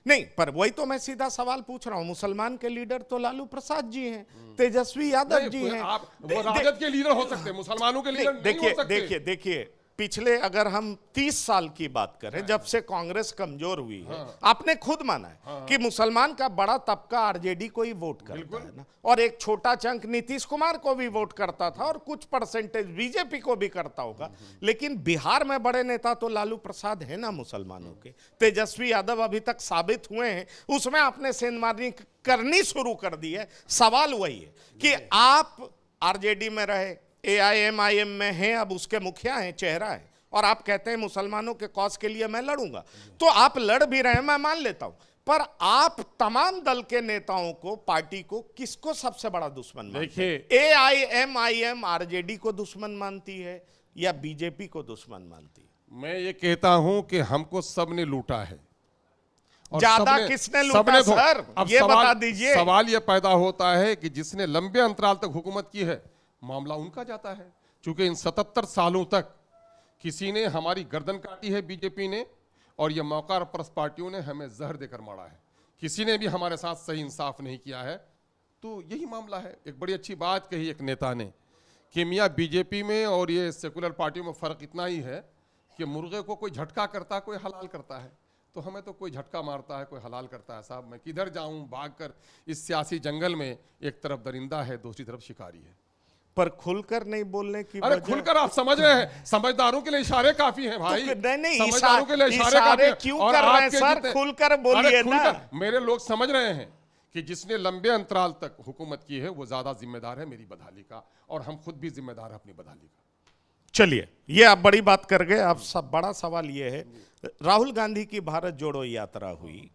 नहीं, पर वही तो मैं सीधा सवाल पूछ रहा हूं। मुसलमान के लीडर तो लालू प्रसाद जी हैं, तेजस्वी यादव जी हैं। आप वो राजद के लीडर हो सकते हैं, मुसलमानों के लीडर नहीं हो सकते। देखिए पिछले अगर हम 30 साल की बात करें, जब से कांग्रेस कमजोर हुई है, आपने खुद माना है कि मुसलमान का बड़ा तबका आरजेडी को ही वोट करता है ना, और एक छोटा चंक नीतीश कुमार को भी वोट करता था और कुछ परसेंटेज बीजेपी को भी करता होगा। लेकिन बिहार में बड़े नेता तो लालू प्रसाद है ना मुसलमानों के। तेजस्वी यादव अभी तक साबित हुए हैं, उसमें आपने सेंधमारनी करनी शुरू कर दी है। सवाल वही है कि आप आरजेडी में रहे, एआईएमआईएम में हैं, अब उसके मुखिया हैं, चेहरा है, और आप कहते हैं मुसलमानों के कॉज के लिए मैं लड़ूंगा। तो आप लड़ भी रहे हैं, मैं मान लेता हूं, पर आप तमाम दल के नेताओं को, पार्टी को, किसको सबसे बड़ा दुश्मन मानते हैं? एआईएमआईएम आरजेडी को दुश्मन मानती है या बीजेपी को दुश्मन मानती है? मैं ये कहता हूं कि हमको सबने लूटा है। ज्यादा किसने लूटा सर, ये बता दीजिए। सवाल ये पैदा होता है कि जिसने लंबे अंतराल तक हुकूमत की है, मामला उनका जाता है। क्योंकि इन 77 सालों तक किसी ने हमारी गर्दन काटी है, बीजेपी ने, और ये मौका परस्त पार्टियों ने हमें जहर देकर मारा है। किसी ने भी हमारे साथ सही इंसाफ नहीं किया है। तो यही मामला है। एक बड़ी अच्छी बात कही एक नेता ने कि मियाँ बीजेपी में और ये सेकुलर पार्टियों में फ़र्क इतना ही है कि मुर्गे को कोई झटका करता है, कोई हलाल करता है। तो हमें तो कोई झटका मारता है, कोई हलाल करता है। साहब मैं किधर जाऊं भागकर इस सियासी जंगल में? एक तरफ दरिंदा है, दूसरी तरफ शिकारी है। पर खुलकर नहीं बोलने की अरे खुलकर आप समझ रहे हैं, समझदारों के लिए इशारे काफी हैं भाई। तो नहीं, समझदारों के लिए इशारे काफी हैं। क्यों कर रहे हैं सर? खुलकर बोलिए ना। मेरे लोग समझ रहे हैं कि जिसने लंबे अंतराल तक हुकूमत की है वो ज्यादा जिम्मेदार है मेरी बदहाली का, और हम खुद भी जिम्मेदार हैं अपनी बदहाली का। चलिए, ये आप बड़ी बात कर गए। अब सब बड़ा सवाल ये है, राहुल गांधी की भारत जोड़ो यात्रा हुई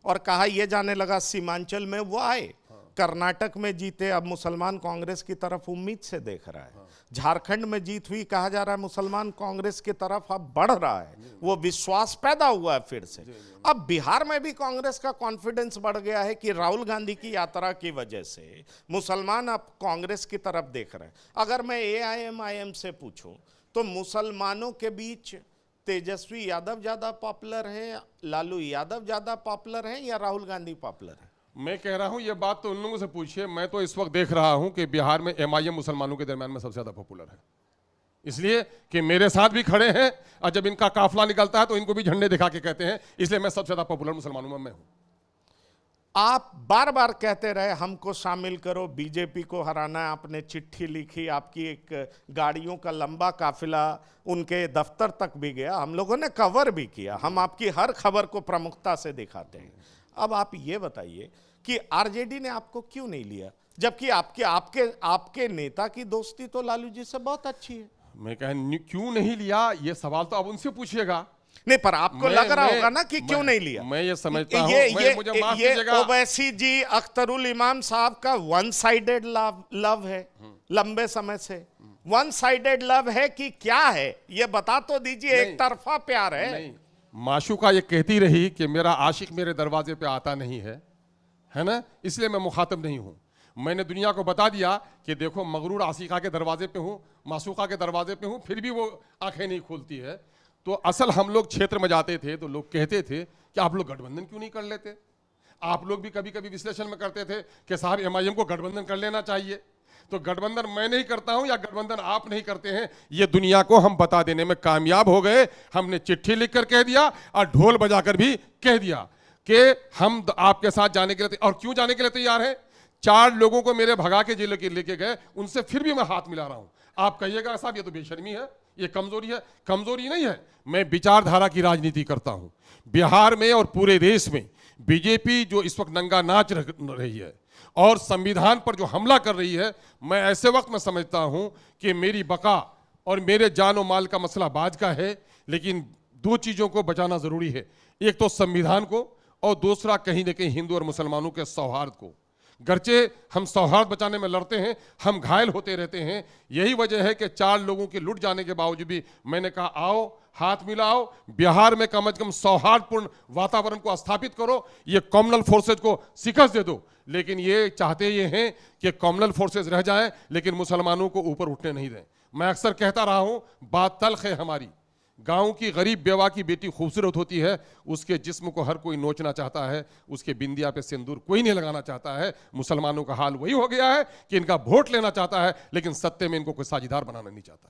और कहा यह जाने लगा सीमांचल में वो आए, कर्नाटक में जीते, अब मुसलमान कांग्रेस की तरफ उम्मीद से देख रहा है। झारखंड में जीत हुई, कहा जा रहा है मुसलमान कांग्रेस की तरफ अब बढ़ रहा है, वो विश्वास पैदा हुआ है फिर से। अब बिहार में भी कांग्रेस का कॉन्फिडेंस बढ़ गया है कि राहुल गांधी की यात्रा की वजह से मुसलमान अब कांग्रेस की तरफ देख रहे हैं। अगर मैं एआईएमआईएम से पूछूं तो मुसलमानों के बीच तेजस्वी यादव ज्यादा पॉपुलर है, लालू यादव ज्यादा पॉपुलर है, या राहुल गांधी पॉपुलर है? मैं कह रहा हूं ये बात तो उन लोगों से पूछिए। मैं तो इस वक्त देख रहा हूं कि बिहार में एमआईएम मुसलमानों के दरमियान में सबसे ज्यादा पॉपुलर है, इसलिए कि मेरे साथ भी खड़े हैं, और जब इनका काफिला निकलता है तो इनको भी झंडे दिखा के कहते हैं, इसलिए मैं सबसे ज्यादा पॉपुलर मुसलमानों में मैं हूं। आप बार बार कहते रहे हमको शामिल करो, बीजेपी को हराना है, आपने चिट्ठी लिखी, आपकी एक गाड़ियों का लंबा काफिला उनके दफ्तर तक भी गया, हम लोगों ने कवर भी किया, हम आपकी हर खबर को प्रमुखता से दिखाते हैं। अब आप ये बताइए कि आरजेडी ने आपको क्यों नहीं लिया, जबकि आपके आपके आपके नेता की दोस्ती तो लालू जी से बहुत अच्छी है। मैं कह क्यों नहीं लिया, ये सवाल तो अब उनसे पूछिएगा। नहीं, पर आपको लग रहा होगा ना कि क्यों नहीं लिया। मैं ये समझता हूं, ये ओवैसी जी, अख्तरुल इमाम साहब का वन साइडेड लव है, लंबे समय से वन साइडेड लव है कि क्या है, ये बता तो दीजिए। एक तरफा प्यार है? नहीं, माशूका ये कहती रही कि मेरा आशिक मेरे दरवाजे पे आता नहीं है ना, इसलिए मैं मुखातिब नहीं हूं। मैंने दुनिया को बता दिया कि देखो मगरूर आशिका के दरवाजे पे हूं, माशूका के दरवाजे पे हूं, फिर भी वो आंखें नहीं खोलती है। तो असल हम लोग क्षेत्र में जाते थे तो लोग कहते थे कि आप लोग गठबंधन क्यों नहीं कर लेते। आप लोग भी कभी कभी विश्लेषण में करते थे कि साहब एमआईएम को गठबंधन कर लेना चाहिए। तो गठबंधन मैं नहीं करता हूं या गठबंधन आप नहीं करते हैं, ये दुनिया को हम बता देने में कामयाब हो गए। हमने चिट्ठी लिखकर कह दिया और ढोल बजाकर भी कह दिया कि हम आपके साथ जाने के लिए, और क्यों जाने के लिए तैयार हैं। 4 लोगों को मेरे भगा के जेल के लेके गए, उनसे फिर भी मैं हाथ मिला रहा हूं। आप कहिएगा साहब ये तो बेशर्मी है, ये कमजोरी है। कमजोरी नहीं है, मैं विचारधारा की राजनीति करता हूं। बिहार में और पूरे देश में बीजेपी जो इस वक्त नंगा नाच रही है और संविधान पर जो हमला कर रही है, मैं ऐसे वक्त में समझता हूं कि मेरी बका और मेरे जान और माल का मसला बाज का है, लेकिन 2 चीज़ों को बचाना ज़रूरी है। एक तो संविधान को, और दूसरा कहीं न कहीं हिंदू और मुसलमानों के सौहार्द को। गरचे हम सौहार्द बचाने में लड़ते हैं, हम घायल होते रहते हैं। यही वजह है कि 4 लोगों के लुट जाने के बावजूद भी मैंने कहा आओ हाथ मिलाओ, बिहार में कम से कम सौहार्दपूर्ण वातावरण को स्थापित करो, ये कॉमनल फोर्सेज को शिकस्त दे दो। लेकिन ये चाहते ये हैं कि कॉमनल फोर्सेज रह जाएं, लेकिन मुसलमानों को ऊपर उठने नहीं दें। मैं अक्सर कहता रहा हूं, बात तल्ख है हमारी, गांव की गरीब बेवा की बेटी खूबसूरत होती है, उसके जिस्म को हर कोई नोचना चाहता है, उसके बिंदिया पे सिंदूर कोई नहीं लगाना चाहता है। मुसलमानों का हाल वही हो गया है कि इनका वोट लेना चाहता है, लेकिन सत्य में इनको कोई साझीदार बनाना नहीं चाहता है।